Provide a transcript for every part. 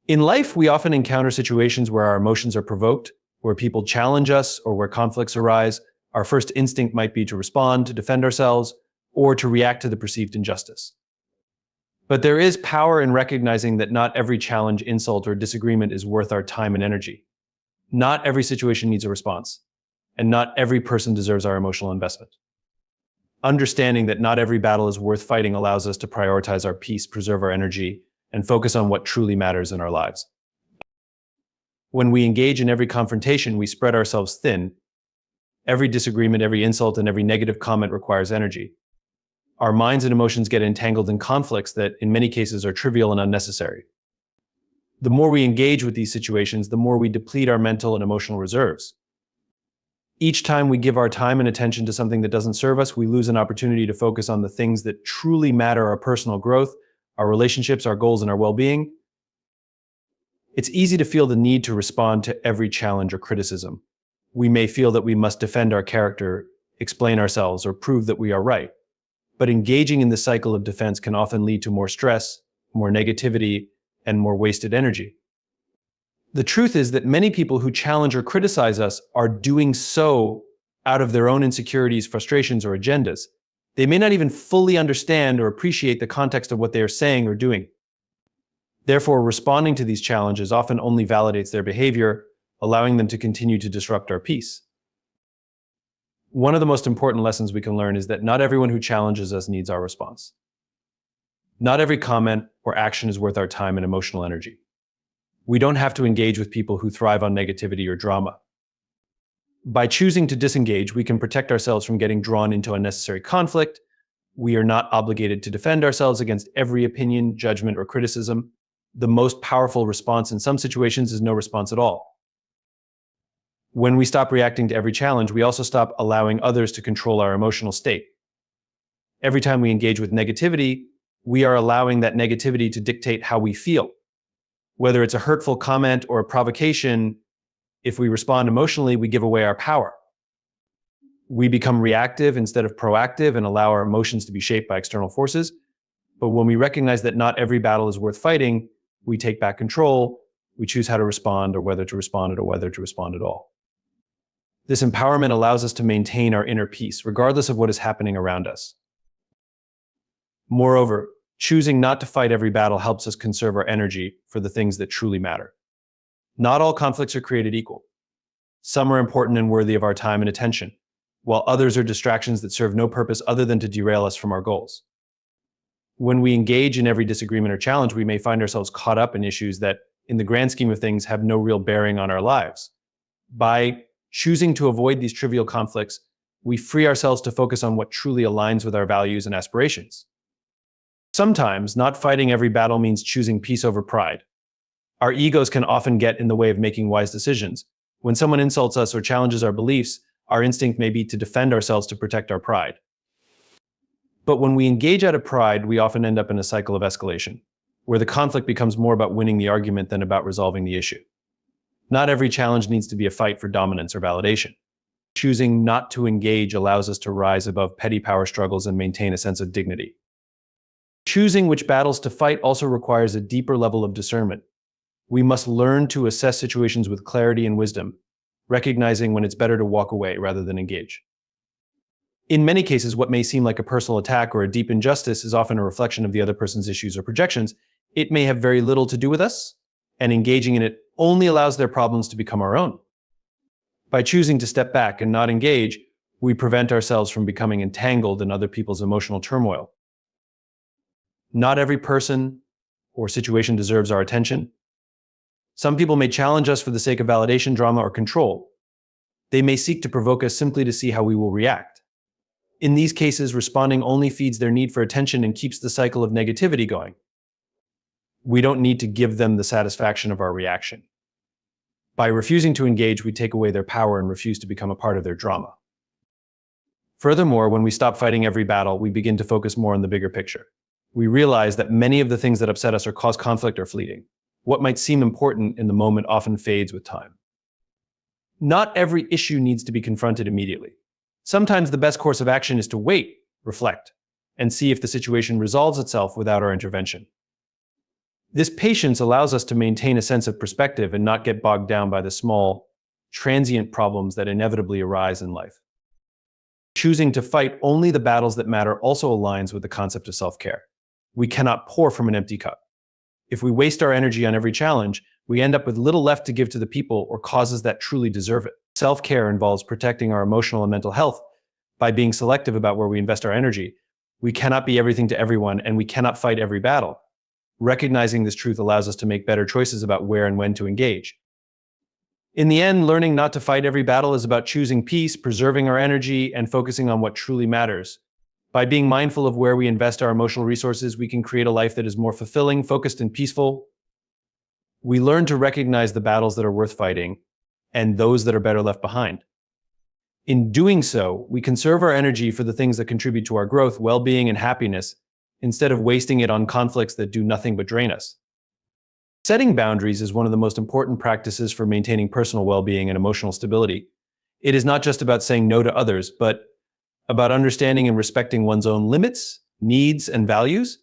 In life, we often encounter situations where our emotions are provoked, where people challenge us, or where conflicts arise. Our first instinct might be to respond, to defend ourselves, or to react to the perceived injustice. But there is power in recognizing that not every challenge, insult, or disagreement is worth our time and energy. Not every situation needs a response, and not every person deserves our emotional investment. Understanding that not every battle is worth fighting allows us to prioritize our peace, preserve our energy, and focus on what truly matters in our lives. When we engage in every confrontation, we spread ourselves thin. Every disagreement, every insult, and every negative comment requires energy. Our minds and emotions get entangled in conflicts that, in many cases, are trivial and unnecessary. The more we engage with these situations, the more we deplete our mental and emotional reserves. Each time we give our time and attention to something that doesn't serve us, we lose an opportunity to focus on the things that truly matter: our personal growth, our relationships, our goals, and our well-being. It's easy to feel the need to respond to every challenge or criticism. We may feel that we must defend our character, explain ourselves, or prove that we are right. But engaging in the cycle of defense can often lead to more stress, more negativity, and more wasted energy. The truth is that many people who challenge or criticize us are doing so out of their own insecurities, frustrations, or agendas. They may not even fully understand or appreciate the context of what they are saying or doing. Therefore, responding to these challenges often only validates their behavior, allowing them to continue to disrupt our peace. One of the most important lessons we can learn is that not everyone who challenges us needs our response. Not every comment or action is worth our time and emotional energy. We don't have to engage with people who thrive on negativity or drama. By choosing to disengage, we can protect ourselves from getting drawn into unnecessary conflict. We are not obligated to defend ourselves against every opinion, judgment, or criticism. The most powerful response in some situations is no response at all. When we stop reacting to every challenge, we also stop allowing others to control our emotional state. Every time we engage with negativity, we are allowing that negativity to dictate how we feel. Whether it's a hurtful comment or a provocation, if we respond emotionally, we give away our power. We become reactive instead of proactive and allow our emotions to be shaped by external forces. But when we recognize that not every battle is worth fighting, we take back control. We choose how to respond, or whether to respond, or whether to respond at all. This empowerment allows us to maintain our inner peace, regardless of what is happening around us. Moreover, choosing not to fight every battle helps us conserve our energy for the things that truly matter. Not all conflicts are created equal. Some are important and worthy of our time and attention, while others are distractions that serve no purpose other than to derail us from our goals. When we engage in every disagreement or challenge, we may find ourselves caught up in issues that, in the grand scheme of things, have no real bearing on our lives. By choosing to avoid these trivial conflicts, we free ourselves to focus on what truly aligns with our values and aspirations. Sometimes, not fighting every battle means choosing peace over pride. Our egos can often get in the way of making wise decisions. When someone insults us or challenges our beliefs, our instinct may be to defend ourselves to protect our pride. But when we engage out of pride, we often end up in a cycle of escalation, where the conflict becomes more about winning the argument than about resolving the issue. Not every challenge needs to be a fight for dominance or validation. Choosing not to engage allows us to rise above petty power struggles and maintain a sense of dignity. Choosing which battles to fight also requires a deeper level of discernment. We must learn to assess situations with clarity and wisdom, recognizing when it's better to walk away rather than engage. In many cases, what may seem like a personal attack or a deep injustice is often a reflection of the other person's issues or projections. It may have very little to do with us, and engaging in it only allows their problems to become our own. By choosing to step back and not engage, we prevent ourselves from becoming entangled in other people's emotional turmoil. Not every person or situation deserves our attention. Some people may challenge us for the sake of validation, drama, or control. They may seek to provoke us simply to see how we will react. In these cases, responding only feeds their need for attention and keeps the cycle of negativity going. We don't need to give them the satisfaction of our reaction. By refusing to engage, we take away their power and refuse to become a part of their drama. Furthermore, when we stop fighting every battle, we begin to focus more on the bigger picture. We realize that many of the things that upset us or cause conflict are fleeting. What might seem important in the moment often fades with time. Not every issue needs to be confronted immediately. Sometimes the best course of action is to wait, reflect, and see if the situation resolves itself without our intervention. This patience allows us to maintain a sense of perspective and not get bogged down by the small, transient problems that inevitably arise in life. Choosing to fight only the battles that matter also aligns with the concept of self-care. We cannot pour from an empty cup. If we waste our energy on every challenge, we end up with little left to give to the people or causes that truly deserve it. Self-care involves protecting our emotional and mental health by being selective about where we invest our energy. We cannot be everything to everyone, and we cannot fight every battle. Recognizing this truth allows us to make better choices about where and when to engage. In the end, learning not to fight every battle is about choosing peace, preserving our energy, and focusing on what truly matters. By being mindful of where we invest our emotional resources, we can create a life that is more fulfilling, focused, and peaceful. We learn to recognize the battles that are worth fighting and those that are better left behind. In doing so, we conserve our energy for the things that contribute to our growth, well-being, and happiness, instead of wasting it on conflicts that do nothing but drain us. Setting boundaries is one of the most important practices for maintaining personal well-being and emotional stability. It is not just about saying no to others, but about understanding and respecting one's own limits, needs, and values.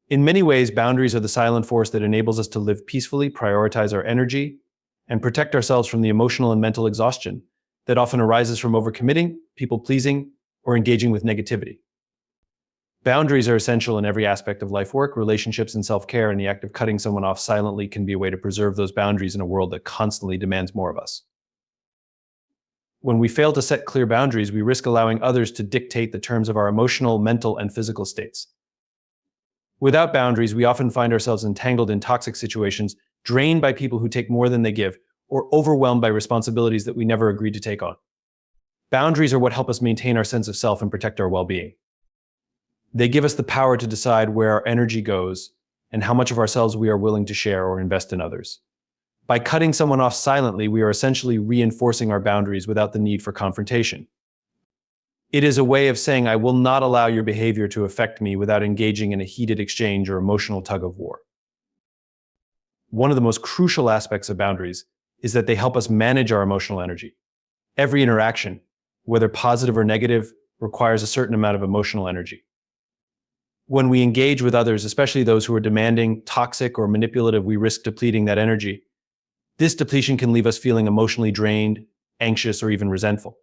In many ways, boundaries are the silent force that enables us to live peacefully, prioritize our energy, and protect ourselves from the emotional and mental exhaustion that often arises from overcommitting, people-pleasing, or engaging with negativity. Boundaries are essential in every aspect of life work, relationships, and self-care, and the act of cutting someone off silently can be a way to preserve those boundaries in a world that constantly demands more of us. When we fail to set clear boundaries, we risk allowing others to dictate the terms of our emotional, mental, and physical states. Without boundaries, we often find ourselves entangled in toxic situations, drained by people who take more than they give, or overwhelmed by responsibilities that we never agreed to take on. Boundaries are what help us maintain our sense of self and protect our well-being. They give us the power to decide where our energy goes and how much of ourselves we are willing to share or invest in others. By cutting someone off silently, we are essentially reinforcing our boundaries without the need for confrontation. It is a way of saying, I will not allow your behavior to affect me without engaging in a heated exchange or emotional tug of war. One of the most crucial aspects of boundaries is that they help us manage our emotional energy. Every interaction, whether positive or negative, requires a certain amount of emotional energy. When we engage with others, especially those who are demanding, toxic, or manipulative, we risk depleting that energy. This depletion can leave us feeling emotionally drained, anxious, or even resentful.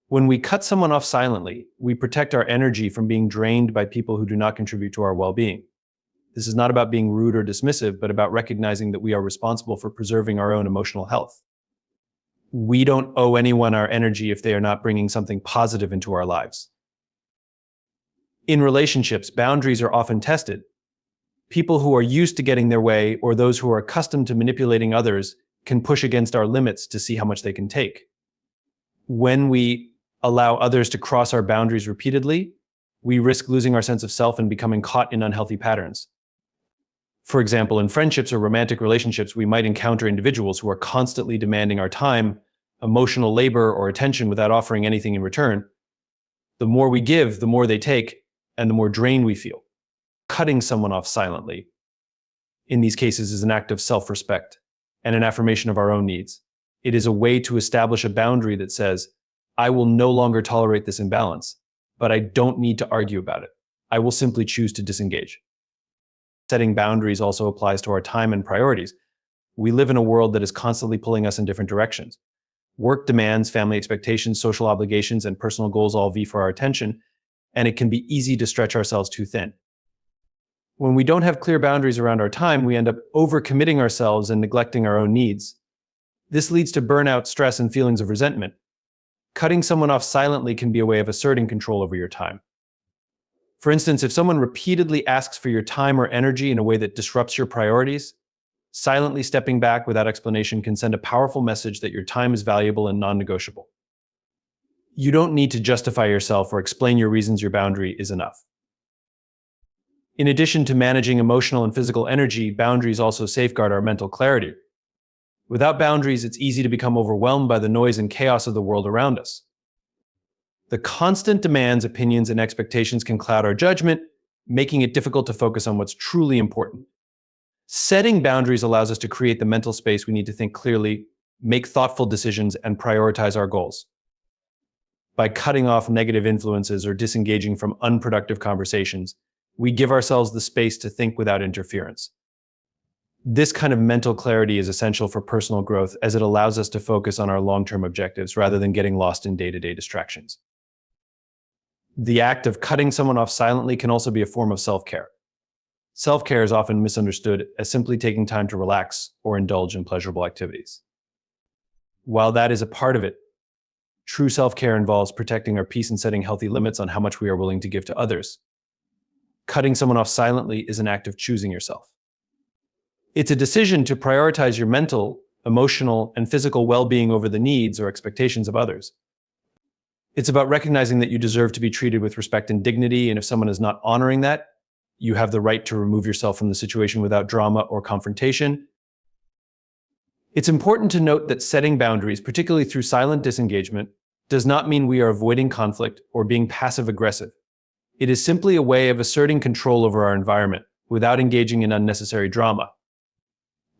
When we cut someone off silently, we protect our energy from being drained by people who do not contribute to our well-being. This is not about being rude or dismissive, but about recognizing that we are responsible for preserving our own emotional health. We don't owe anyone our energy if they are not bringing something positive into our lives. In relationships, boundaries are often tested. People who are used to getting their way or those who are accustomed to manipulating others can push against our limits to see how much they can take. When we allow others to cross our boundaries repeatedly, we risk losing our sense of self and becoming caught in unhealthy patterns. For example, in friendships or romantic relationships, we might encounter individuals who are constantly demanding our time, emotional labor, or attention without offering anything in return. The more we give, the more they take, and the more drained we feel. Cutting someone off silently, in these cases, is an act of self-respect and an affirmation of our own needs. It is a way to establish a boundary that says, I will no longer tolerate this imbalance, but I don't need to argue about it. I will simply choose to disengage. Setting boundaries also applies to our time and priorities. We live in a world that is constantly pulling us in different directions. Work demands, family expectations, social obligations, and personal goals all vie for our attention, and it can be easy to stretch ourselves too thin. When we don't have clear boundaries around our time, we end up overcommitting ourselves and neglecting our own needs. This leads to burnout, stress, and feelings of resentment. Cutting someone off silently can be a way of asserting control over your time. For instance, if someone repeatedly asks for your time or energy in a way that disrupts your priorities, silently stepping back without explanation can send a powerful message that your time is valuable and non-negotiable. You don't need to justify yourself or explain your reasons. Your boundary is enough. In addition to managing emotional and physical energy, boundaries also safeguard our mental clarity. Without boundaries, it's easy to become overwhelmed by the noise and chaos of the world around us. The constant demands, opinions, and expectations can cloud our judgment, making it difficult to focus on what's truly important. Setting boundaries allows us to create the mental space we need to think clearly, make thoughtful decisions, and prioritize our goals. By cutting off negative influences or disengaging from unproductive conversations, We give ourselves the space to think without interference. This kind of mental clarity is essential for personal growth as it allows us to focus on our long-term objectives rather than getting lost in day-to-day distractions. The act of cutting someone off silently can also be a form of self-care. Self-care is often misunderstood as simply taking time to relax or indulge in pleasurable activities. While that is a part of it, true self-care involves protecting our peace and setting healthy limits on how much we are willing to give to others. Cutting someone off silently is an act of choosing yourself. It's a decision to prioritize your mental, emotional, and physical well-being over the needs or expectations of others. It's about recognizing that you deserve to be treated with respect and dignity, and if someone is not honoring that, you have the right to remove yourself from the situation without drama or confrontation. It's important to note that setting boundaries, particularly through silent disengagement, does not mean we are avoiding conflict or being passive-aggressive. It is simply a way of asserting control over our environment without engaging in unnecessary drama.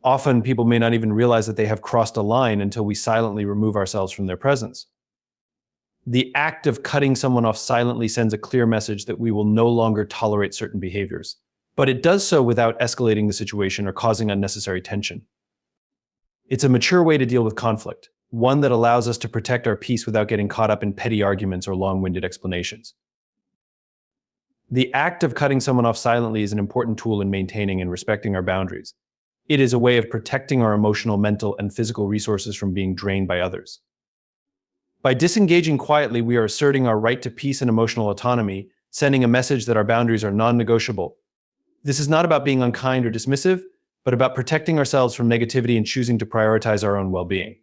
Often, people may not even realize that they have crossed a line until we silently remove ourselves from their presence. The act of cutting someone off silently sends a clear message that we will no longer tolerate certain behaviors, but it does so without escalating the situation or causing unnecessary tension. It's a mature way to deal with conflict, one that allows us to protect our peace without getting caught up in petty arguments or long-winded explanations. The act of cutting someone off silently is an important tool in maintaining and respecting our boundaries. It is a way of protecting our emotional, mental, and physical resources from being drained by others. By disengaging quietly, we are asserting our right to peace and emotional autonomy, sending a message that our boundaries are non-negotiable. This is not about being unkind or dismissive, but about protecting ourselves from negativity and choosing to prioritize our own well-being.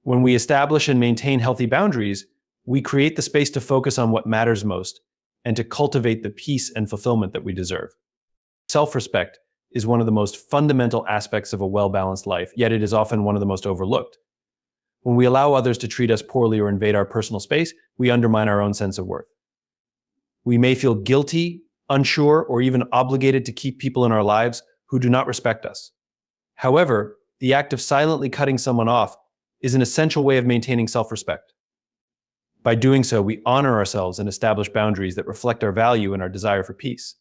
When we establish and maintain healthy boundaries, we create the space to focus on what matters most and to cultivate the peace and fulfillment that we deserve. Self-respect is one of the most fundamental aspects of a well-balanced life, yet it is often one of the most overlooked. When we allow others to treat us poorly or invade our personal space, we undermine our own sense of worth. We may feel guilty, unsure, or even obligated to keep people in our lives who do not respect us. However, the act of silently cutting someone off is an essential way of maintaining self-respect. By doing so, we honor ourselves and establish boundaries that reflect our value and our desire for peace.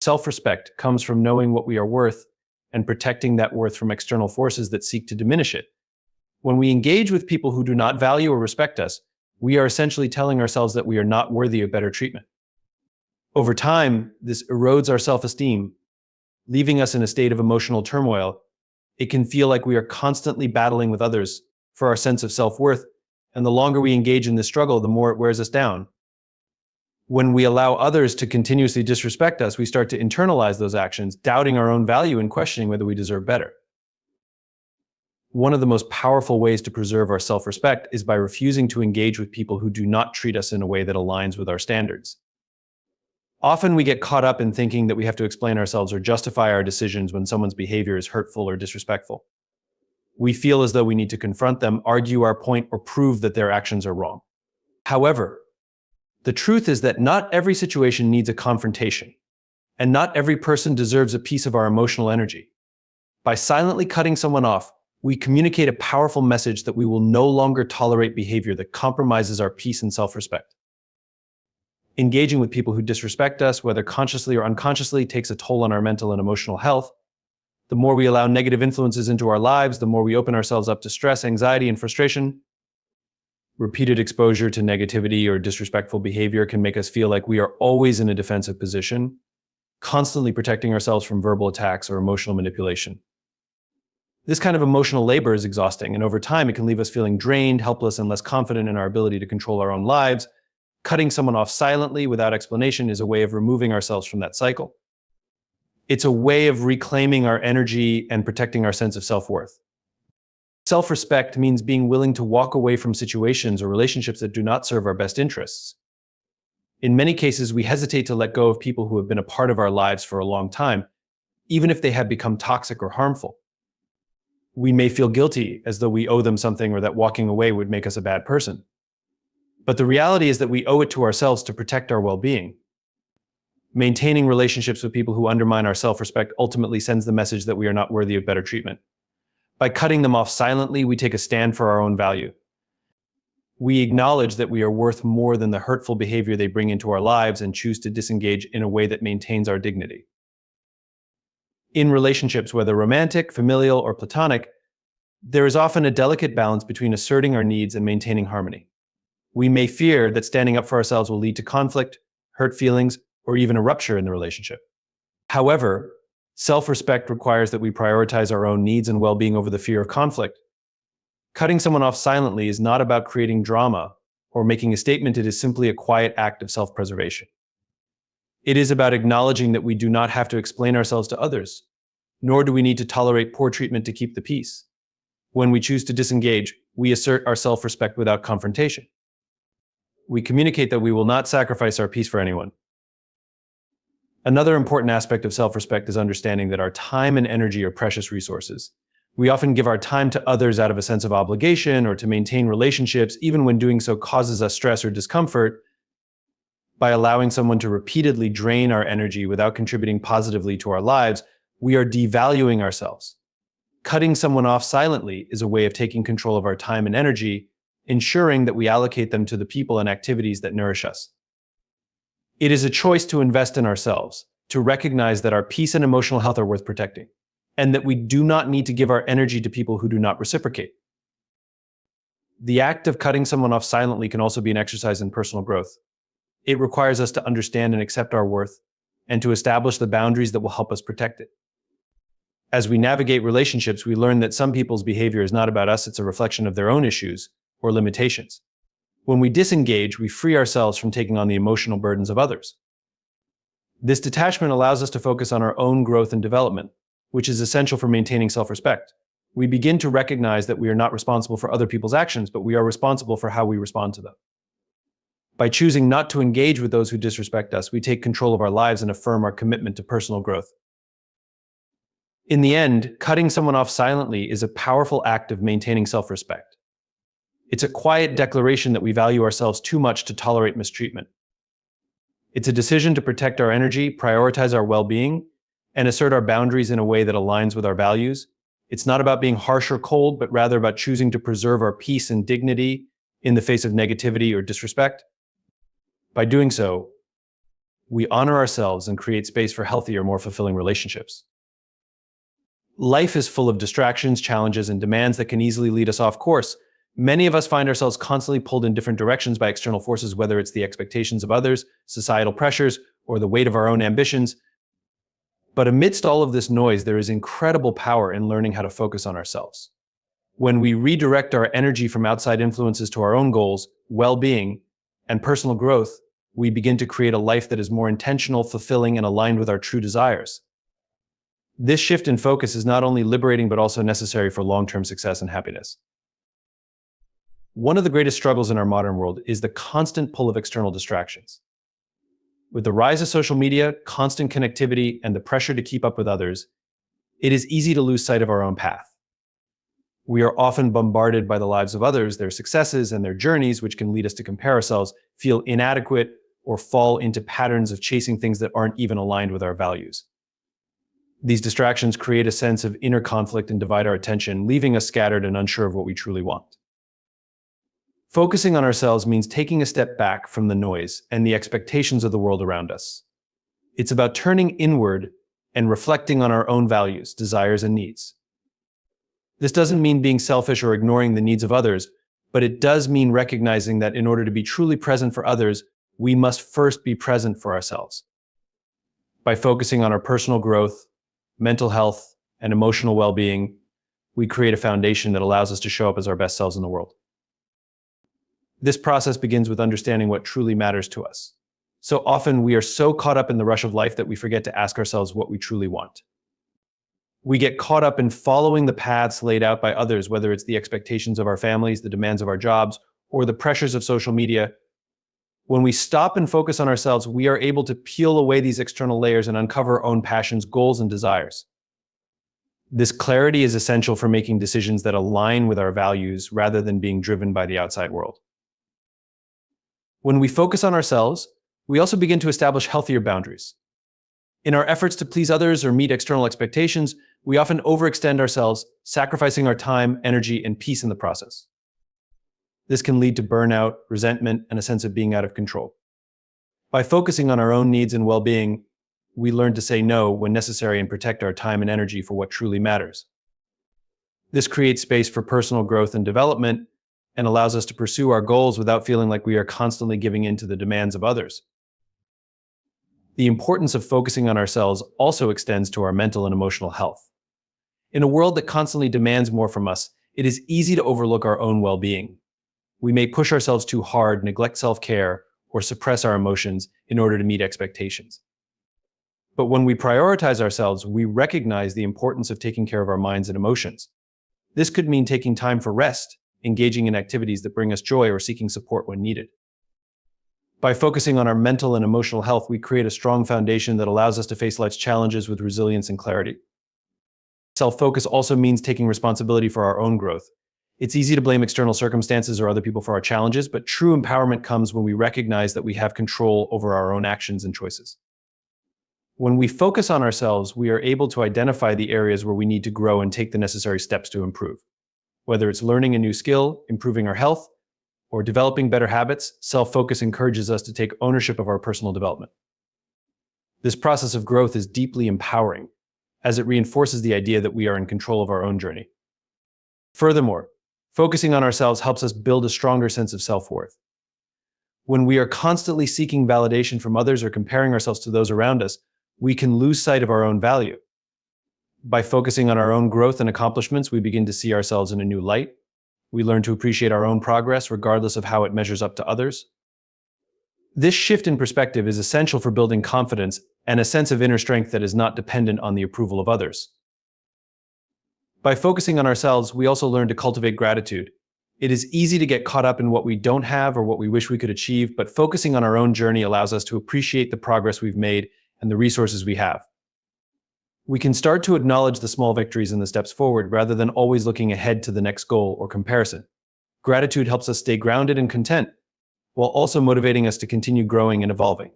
Self-respect comes from knowing what we are worth and protecting that worth from external forces that seek to diminish it. When we engage with people who do not value or respect us, we are essentially telling ourselves that we are not worthy of better treatment. Over time, this erodes our self-esteem, leaving us in a state of emotional turmoil. It can feel like we are constantly battling with others for our sense of self-worth, and the longer we engage in this struggle, the more it wears us down. When we allow others to continuously disrespect us, we start to internalize those actions, doubting our own value and questioning whether we deserve better. One of the most powerful ways to preserve our self-respect is by refusing to engage with people who do not treat us in a way that aligns with our standards. Often we get caught up in thinking that we have to explain ourselves or justify our decisions when someone's behavior is hurtful or disrespectful. We feel as though we need to confront them, argue our point, or prove that their actions are wrong. However, the truth is that not every situation needs a confrontation, and not every person deserves a piece of our emotional energy. By silently cutting someone off, we communicate a powerful message that we will no longer tolerate behavior that compromises our peace and self-respect. Engaging with people who disrespect us, whether consciously or unconsciously, takes a toll on our mental and emotional health. The more we allow negative influences into our lives, the more we open ourselves up to stress, anxiety, and frustration. Repeated exposure to negativity or disrespectful behavior can make us feel like we are always in a defensive position, constantly protecting ourselves from verbal attacks or emotional manipulation. This kind of emotional labor is exhausting, and over time it can leave us feeling drained, helpless, and less confident in our ability to control our own lives. Cutting someone off silently without explanation is a way of removing ourselves from that cycle. It's a way of reclaiming our energy and protecting our sense of self-worth. Self-respect means being willing to walk away from situations or relationships that do not serve our best interests. In many cases, we hesitate to let go of people who have been a part of our lives for a long time, even if they have become toxic or harmful. We may feel guilty, as though we owe them something or that walking away would make us a bad person. But the reality is that we owe it to ourselves to protect our well-being. Maintaining relationships with people who undermine our self-respect ultimately sends the message that we are not worthy of better treatment. By cutting them off silently, we take a stand for our own value. We acknowledge that we are worth more than the hurtful behavior they bring into our lives and choose to disengage in a way that maintains our dignity. In relationships, whether romantic, familial, or platonic, there is often a delicate balance between asserting our needs and maintaining harmony. We may fear that standing up for ourselves will lead to conflict, hurt feelings, or even a rupture in the relationship. However, self-respect requires that we prioritize our own needs and well-being over the fear of conflict. Cutting someone off silently is not about creating drama or making a statement. It is simply a quiet act of self-preservation. It is about acknowledging that we do not have to explain ourselves to others, nor do we need to tolerate poor treatment to keep the peace. When we choose to disengage, we assert our self-respect without confrontation. We communicate that we will not sacrifice our peace for anyone. Another important aspect of self-respect is understanding that our time and energy are precious resources. We often give our time to others out of a sense of obligation or to maintain relationships, even when doing so causes us stress or discomfort. By allowing someone to repeatedly drain our energy without contributing positively to our lives, we are devaluing ourselves. Cutting someone off silently is a way of taking control of our time and energy, ensuring that we allocate them to the people and activities that nourish us. It is a choice to invest in ourselves, to recognize that our peace and emotional health are worth protecting, and that we do not need to give our energy to people who do not reciprocate. The act of cutting someone off silently can also be an exercise in personal growth. It requires us to understand and accept our worth, and to establish the boundaries that will help us protect it. As we navigate relationships, we learn that some people's behavior is not about us, it's a reflection of their own issues or limitations. When we disengage, we free ourselves from taking on the emotional burdens of others. This detachment allows us to focus on our own growth and development, which is essential for maintaining self-respect. We begin to recognize that we are not responsible for other people's actions, but we are responsible for how we respond to them. By choosing not to engage with those who disrespect us, we take control of our lives and affirm our commitment to personal growth. In the end, cutting someone off silently is a powerful act of maintaining self-respect. It's a quiet declaration that we value ourselves too much to tolerate mistreatment. It's a decision to protect our energy, prioritize our well-being, and assert our boundaries in a way that aligns with our values. It's not about being harsh or cold, but rather about choosing to preserve our peace and dignity in the face of negativity or disrespect. By doing so, we honor ourselves and create space for healthier, more fulfilling relationships. Life is full of distractions, challenges, and demands that can easily lead us off course. Many of us find ourselves constantly pulled in different directions by external forces, whether it's the expectations of others, societal pressures, or the weight of our own ambitions. But amidst all of this noise, there is incredible power in learning how to focus on ourselves. When we redirect our energy from outside influences to our own goals, well-being, and personal growth, we begin to create a life that is more intentional, fulfilling, and aligned with our true desires. This shift in focus is not only liberating, but also necessary for long-term success and happiness. One of the greatest struggles in our modern world is the constant pull of external distractions. With the rise of social media, constant connectivity, and the pressure to keep up with others, it is easy to lose sight of our own path. We are often bombarded by the lives of others, their successes, and their journeys, which can lead us to compare ourselves, feel inadequate, or fall into patterns of chasing things that aren't even aligned with our values. These distractions create a sense of inner conflict and divide our attention, leaving us scattered and unsure of what we truly want. Focusing on ourselves means taking a step back from the noise and the expectations of the world around us. It's about turning inward and reflecting on our own values, desires, and needs. This doesn't mean being selfish or ignoring the needs of others, but it does mean recognizing that in order to be truly present for others, we must first be present for ourselves. By focusing on our personal growth, mental health, and emotional well-being, we create a foundation that allows us to show up as our best selves in the world. This process begins with understanding what truly matters to us. So often we are so caught up in the rush of life that we forget to ask ourselves what we truly want. We get caught up in following the paths laid out by others, whether it's the expectations of our families, the demands of our jobs, or the pressures of social media. When we stop and focus on ourselves, we are able to peel away these external layers and uncover our own passions, goals, and desires. This clarity is essential for making decisions that align with our values rather than being driven by the outside world. When we focus on ourselves, we also begin to establish healthier boundaries. In our efforts to please others or meet external expectations, we often overextend ourselves, sacrificing our time, energy, and peace in the process. This can lead to burnout, resentment, and a sense of being out of control. By focusing on our own needs and well-being, we learn to say no when necessary and protect our time and energy for what truly matters. This creates space for personal growth and development and allows us to pursue our goals without feeling like we are constantly giving in to the demands of others. The importance of focusing on ourselves also extends to our mental and emotional health. In a world that constantly demands more from us, it is easy to overlook our own well-being. We may push ourselves too hard, neglect self-care, or suppress our emotions in order to meet expectations. But when we prioritize ourselves, we recognize the importance of taking care of our minds and emotions. This could mean taking time for rest, engaging in activities that bring us joy, or seeking support when needed. By focusing on our mental and emotional health, we create a strong foundation that allows us to face life's challenges with resilience and clarity. Self-focus also means taking responsibility for our own growth. It's easy to blame external circumstances or other people for our challenges, but true empowerment comes when we recognize that we have control over our own actions and choices. When we focus on ourselves, we are able to identify the areas where we need to grow and take the necessary steps to improve. Whether it's learning a new skill, improving our health, or developing better habits, self-focus encourages us to take ownership of our personal development. This process of growth is deeply empowering, as it reinforces the idea that we are in control of our own journey. Furthermore, focusing on ourselves helps us build a stronger sense of self-worth. When we are constantly seeking validation from others or comparing ourselves to those around us, we can lose sight of our own value. By focusing on our own growth and accomplishments, we begin to see ourselves in a new light. We learn to appreciate our own progress regardless of how it measures up to others. This shift in perspective is essential for building confidence and a sense of inner strength that is not dependent on the approval of others. By focusing on ourselves, we also learn to cultivate gratitude. It is easy to get caught up in what we don't have or what we wish we could achieve, but focusing on our own journey allows us to appreciate the progress we've made and the resources we have. We can start to acknowledge the small victories and the steps forward rather than always looking ahead to the next goal or comparison. Gratitude helps us stay grounded and content, while also motivating us to continue growing and evolving.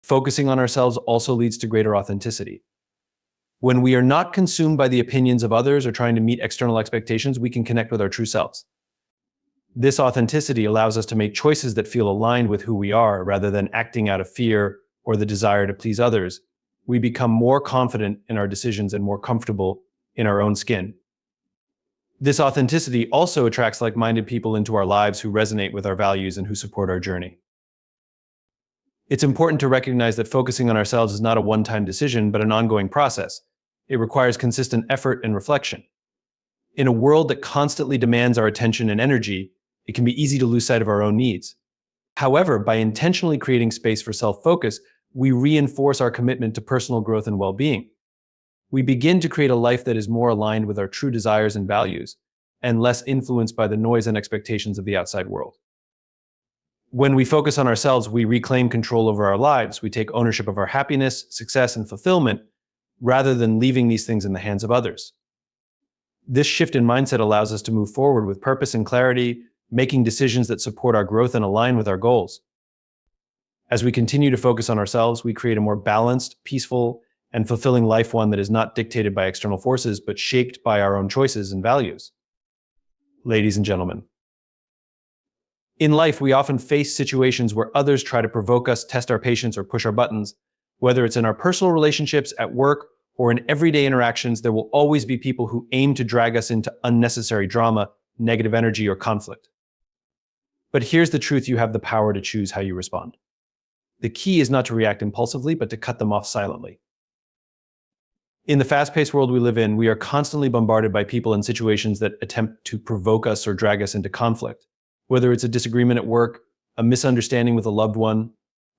Focusing on ourselves also leads to greater authenticity. When we are not consumed by the opinions of others or trying to meet external expectations, we can connect with our true selves. This authenticity allows us to make choices that feel aligned with who we are rather than acting out of fear or the desire to please others. We become more confident in our decisions and more comfortable in our own skin. This authenticity also attracts like-minded people into our lives who resonate with our values and who support our journey. It's important to recognize that focusing on ourselves is not a one-time decision, but an ongoing process. It requires consistent effort and reflection. In a world that constantly demands our attention and energy, it can be easy to lose sight of our own needs. However, by intentionally creating space for self-focus, we reinforce our commitment to personal growth and well-being. We begin to create a life that is more aligned with our true desires and values, and less influenced by the noise and expectations of the outside world. When we focus on ourselves, we reclaim control over our lives. We take ownership of our happiness, success, and fulfillment, rather than leaving these things in the hands of others. This shift in mindset allows us to move forward with purpose and clarity, making decisions that support our growth and align with our goals. As we continue to focus on ourselves, we create a more balanced, peaceful, and fulfilling life, one that is not dictated by external forces, but shaped by our own choices and values. Ladies and gentlemen, in life, we often face situations where others try to provoke us, test our patience, or push our buttons. Whether it's in our personal relationships, at work, or in everyday interactions, there will always be people who aim to drag us into unnecessary drama, negative energy, or conflict. But here's the truth: you have the power to choose how you respond. The key is not to react impulsively, but to cut them off silently. In the fast-paced world we live in, we are constantly bombarded by people and situations that attempt to provoke us or drag us into conflict. Whether it's a disagreement at work, a misunderstanding with a loved one,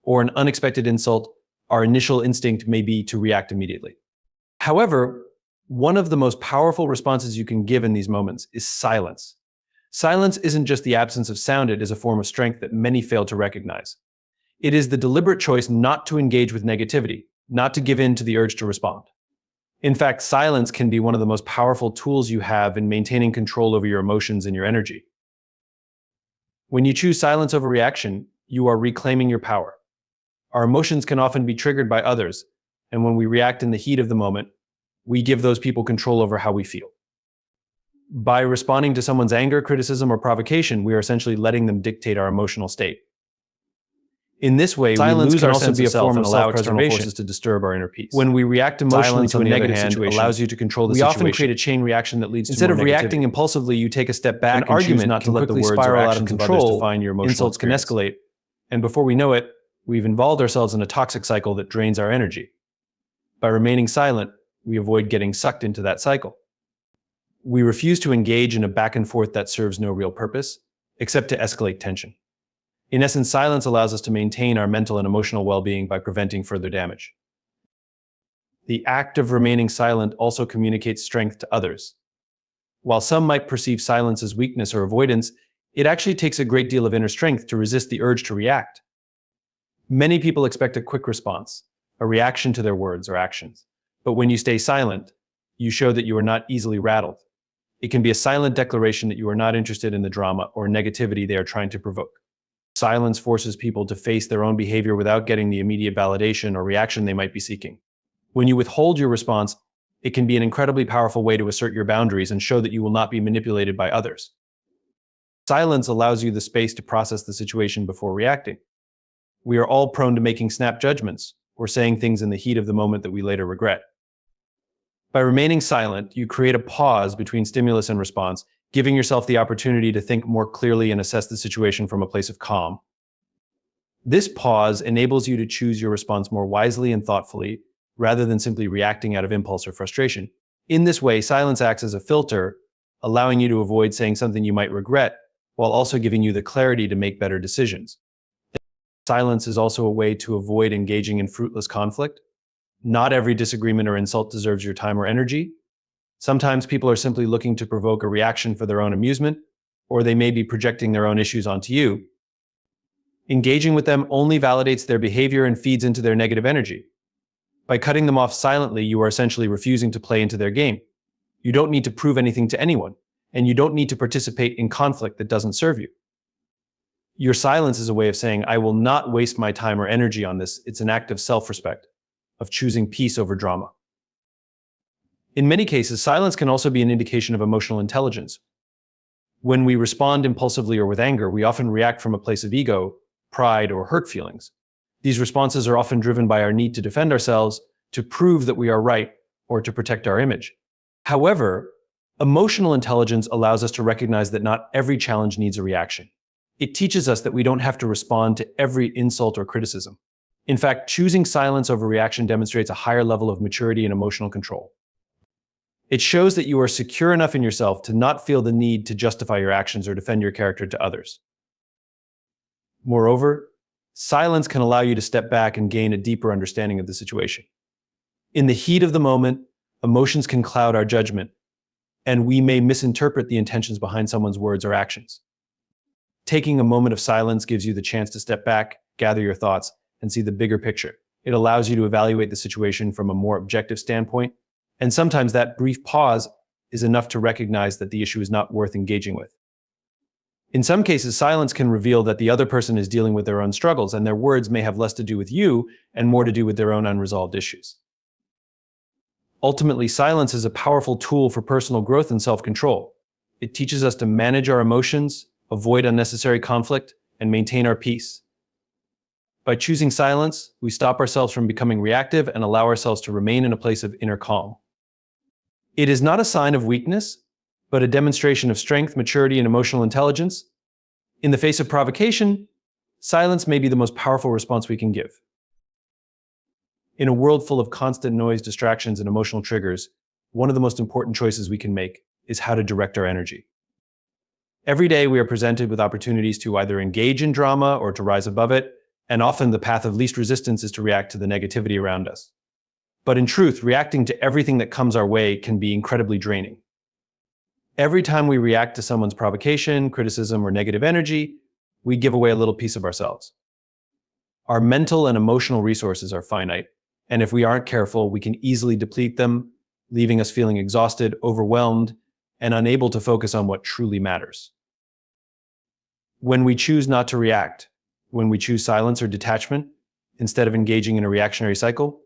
or an unexpected insult, our initial instinct may be to react immediately. However, one of the most powerful responses you can give in these moments is silence. Silence isn't just the absence of sound, it is a form of strength that many fail to recognize. It is the deliberate choice not to engage with negativity, not to give in to the urge to respond. In fact, silence can be one of the most powerful tools you have in maintaining control over your emotions and your energy. When you choose silence over reaction, you are reclaiming your power. Our emotions can often be triggered by others, and when we react in the heat of the moment, we give those people control over how we feel. By responding to someone's anger, criticism, or provocation, we are essentially letting them dictate our emotional state. In this way, Silence we lose can our also sense be of a self form and of allow external self-preservation. forces to disturb our inner peace. When we react emotionally Silence, to on a the other negative hand, situation, allows you to control the we situation. often create a chain reaction that leads Instead to of more reacting negativity. impulsively, you take a step back An and choose argument not to can let the quickly words or spiral out of actions of others control. define your emotional Insults can experience. Escalate, and before we know it, we've involved ourselves in a toxic cycle that drains our energy. By remaining silent, we avoid getting sucked into that cycle. We refuse to engage in a back and forth that serves no real purpose, except to escalate tension. In essence, silence allows us to maintain our mental and emotional well-being by preventing further damage. The act of remaining silent also communicates strength to others. While some might perceive silence as weakness or avoidance, it actually takes a great deal of inner strength to resist the urge to react. Many people expect a quick response, a reaction to their words or actions. But when you stay silent, you show that you are not easily rattled. It can be a silent declaration that you are not interested in the drama or negativity they are trying to provoke. Silence forces people to face their own behavior without getting the immediate validation or reaction they might be seeking. When you withhold your response, it can be an incredibly powerful way to assert your boundaries and show that you will not be manipulated by others. Silence allows you the space to process the situation before reacting. We are all prone to making snap judgments or saying things in the heat of the moment that we later regret. By remaining silent, you create a pause between stimulus and response, giving yourself the opportunity to think more clearly and assess the situation from a place of calm. This pause enables you to choose your response more wisely and thoughtfully, rather than simply reacting out of impulse or frustration. In this way, silence acts as a filter, allowing you to avoid saying something you might regret, while also giving you the clarity to make better decisions. Silence is also a way to avoid engaging in fruitless conflict. Not every disagreement or insult deserves your time or energy. Sometimes people are simply looking to provoke a reaction for their own amusement, or they may be projecting their own issues onto you. Engaging with them only validates their behavior and feeds into their negative energy. By cutting them off silently, you are essentially refusing to play into their game. You don't need to prove anything to anyone, and you don't need to participate in conflict that doesn't serve you. Your silence is a way of saying, I will not waste my time or energy on this. It's an act of self-respect, of choosing peace over drama. In many cases, silence can also be an indication of emotional intelligence. When we respond impulsively or with anger, we often react from a place of ego, pride, or hurt feelings. These responses are often driven by our need to defend ourselves, to prove that we are right, or to protect our image. However, emotional intelligence allows us to recognize that not every challenge needs a reaction. It teaches us that we don't have to respond to every insult or criticism. In fact, choosing silence over reaction demonstrates a higher level of maturity and emotional control. It shows that you are secure enough in yourself to not feel the need to justify your actions or defend your character to others. Moreover, silence can allow you to step back and gain a deeper understanding of the situation. In the heat of the moment, emotions can cloud our judgment, and we may misinterpret the intentions behind someone's words or actions. Taking a moment of silence gives you the chance to step back, gather your thoughts, and see the bigger picture. It allows you to evaluate the situation from a more objective standpoint, and sometimes that brief pause is enough to recognize that the issue is not worth engaging with. In some cases, silence can reveal that the other person is dealing with their own struggles, and their words may have less to do with you and more to do with their own unresolved issues. Ultimately, silence is a powerful tool for personal growth and self-control. It teaches us to manage our emotions, avoid unnecessary conflict, and maintain our peace. By choosing silence, we stop ourselves from becoming reactive and allow ourselves to remain in a place of inner calm. It is not a sign of weakness, but a demonstration of strength, maturity, and emotional intelligence. In the face of provocation, silence may be the most powerful response we can give. In a world full of constant noise, distractions, and emotional triggers, one of the most important choices we can make is how to direct our energy. Every day we are presented with opportunities to either engage in drama or to rise above it, and often the path of least resistance is to react to the negativity around us. But in truth, reacting to everything that comes our way can be incredibly draining. Every time we react to someone's provocation, criticism, or negative energy, we give away a little piece of ourselves. Our mental and emotional resources are finite, and if we aren't careful, we can easily deplete them, leaving us feeling exhausted, overwhelmed, and unable to focus on what truly matters. When we choose not to react, when we choose silence or detachment, instead of engaging in a reactionary cycle,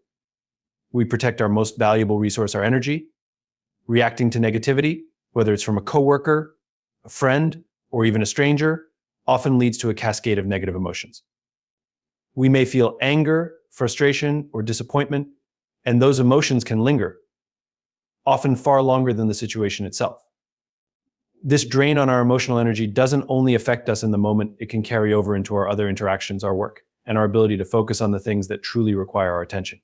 we protect our most valuable resource, our energy. Reacting to negativity whether it's from a coworker, a friend, or even a stranger, often leads to a cascade of negative emotions. We may feel anger, frustration, or disappointment, and those emotions can linger, often far longer than the situation itself. This drain on our emotional energy doesn't only affect us in the moment, it can carry over into our other interactions, our work, and our ability to focus on the things that truly require our attention.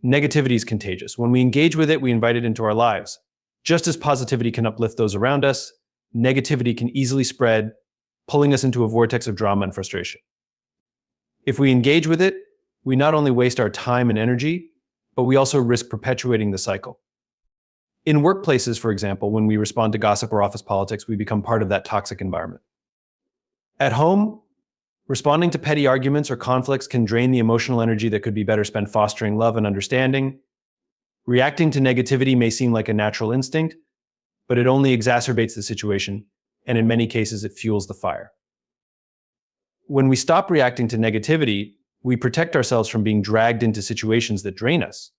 Negativity is contagious. When we engage with it, we invite it into our lives. Just as positivity can uplift those around us, negativity can easily spread, pulling us into a vortex of drama and frustration. If we engage with it, we not only waste our time and energy, but we also risk perpetuating the cycle. In workplaces, for example, when we respond to gossip or office politics, we become part of that toxic environment. At home, responding to petty arguments or conflicts can drain the emotional energy that could be better spent fostering love and understanding. Reacting to negativity may seem like a natural instinct, but it only exacerbates the situation, and in many cases, it fuels the fire. When we stop reacting to negativity, we protect ourselves from being dragged into situations that drain us.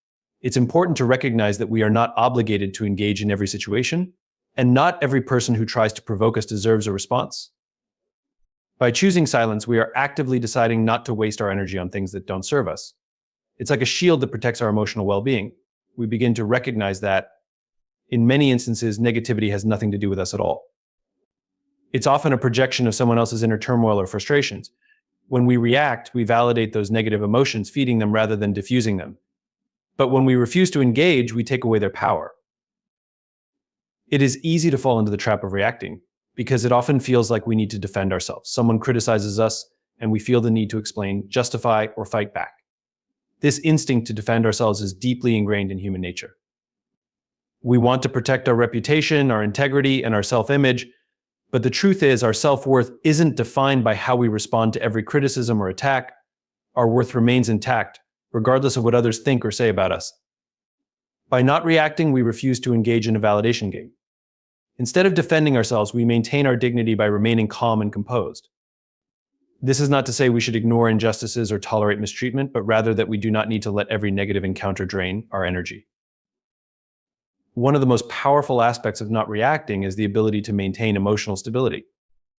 It's important to recognize that we are not obligated to engage in every situation, and not every person who tries to provoke us deserves a response. By choosing silence, we are actively deciding not to waste our energy on things that don't serve us. It's like a shield that protects our emotional well-being. We begin to recognize that, in many instances, negativity has nothing to do with us at all. It's often a projection of someone else's inner turmoil or frustrations. When we react, we validate those negative emotions, feeding them rather than diffusing them. But when we refuse to engage, we take away their power. It is easy to fall into the trap of reacting because it often feels like we need to defend ourselves. Someone criticizes us and we feel the need to explain, justify, or fight back. This instinct to defend ourselves is deeply ingrained in human nature. We want to protect our reputation, our integrity, and our self-image, but the truth is our self-worth isn't defined by how we respond to every criticism or attack. Our worth remains intact, regardless of what others think or say about us. By not reacting, we refuse to engage in a validation game. Instead of defending ourselves, we maintain our dignity by remaining calm and composed. This is not to say we should ignore injustices or tolerate mistreatment, but rather that we do not need to let every negative encounter drain our energy. One of the most powerful aspects of not reacting is the ability to maintain emotional stability.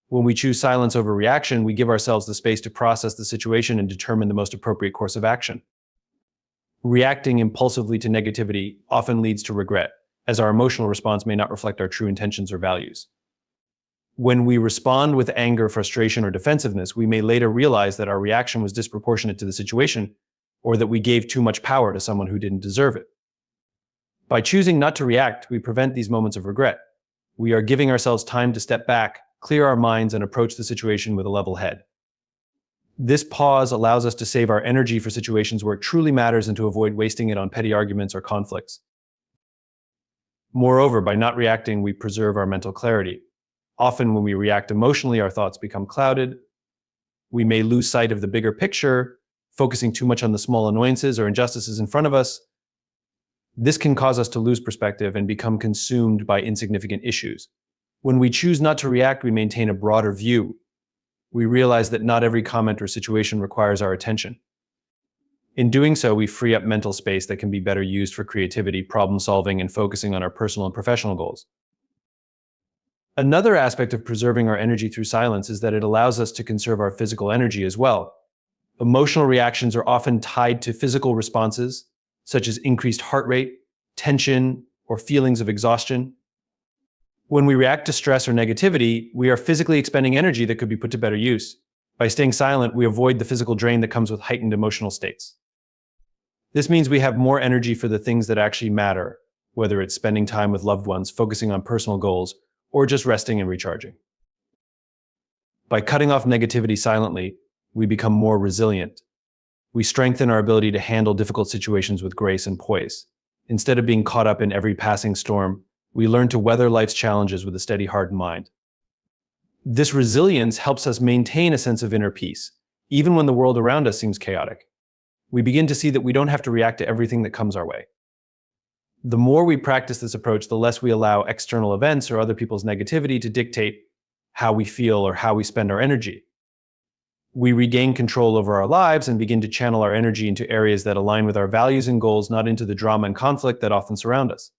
When we choose silence over reaction, we give ourselves the space to process the situation and determine the most appropriate course of action. Reacting impulsively to negativity often leads to regret, as our emotional response may not reflect our true intentions or values. When we respond with anger, frustration, or defensiveness, we may later realize that our reaction was disproportionate to the situation, or that we gave too much power to someone who didn't deserve it. By choosing not to react, we prevent these moments of regret. We are giving ourselves time to step back, clear our minds, and approach the situation with a level head. This pause allows us to save our energy for situations where it truly matters and to avoid wasting it on petty arguments or conflicts. Moreover, by not reacting, we preserve our mental clarity. Often when we react emotionally, our thoughts become clouded. We may lose sight of the bigger picture, focusing too much on the small annoyances or injustices in front of us. This can cause us to lose perspective and become consumed by insignificant issues. When we choose not to react, we maintain a broader view. We realize that not every comment or situation requires our attention. In doing so, we free up mental space that can be better used for creativity, problem solving, and focusing on our personal and professional goals. Another aspect of preserving our energy through silence is that it allows us to conserve our physical energy as well. Emotional reactions are often tied to physical responses, such as increased heart rate, tension, or feelings of exhaustion. When we react to stress or negativity, we are physically expending energy that could be put to better use. By staying silent, we avoid the physical drain that comes with heightened emotional states. This means we have more energy for the things that actually matter, whether it's spending time with loved ones, focusing on personal goals, or just resting and recharging. By cutting off negativity silently, we become more resilient. We strengthen our ability to handle difficult situations with grace and poise. Instead of being caught up in every passing storm, we learn to weather life's challenges with a steady heart and mind. This resilience helps us maintain a sense of inner peace, even when the world around us seems chaotic. We begin to see that we don't have to react to everything that comes our way. The more we practice this approach, the less we allow external events or other people's negativity to dictate how we feel or how we spend our energy. We regain control over our lives and begin to channel our energy into areas that align with our values and goals, not into the drama and conflict that often surround us.